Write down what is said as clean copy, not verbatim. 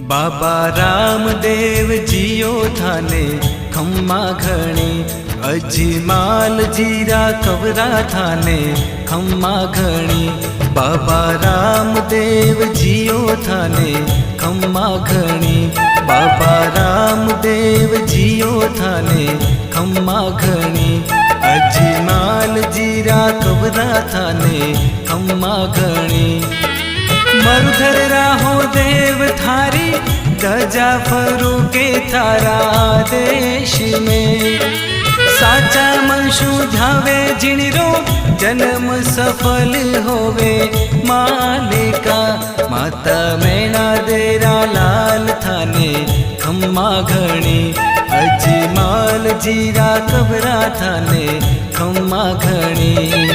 बाबा रामदेव जियो थाने खम्मा घणी, अजमाल जीरा कवरा थाने खम्मा घणी। बाबा रामदेव जियो थाने खम्मा घणी, बाबा रामदेव जियो थाने खम्मा घणी। अजमाल जीरा कवरा थाने खम्मा घणी। मरुधर राहो देव थारी, गजा फरू के थारा देश में। साचा मनशु ध्यावे जिणरो, जन्म सफल होवे मालिका। माता मैना देरा लाल थाने खम्मा घणी, अजमाल जीरा कबरा थाने खम्मा घणी।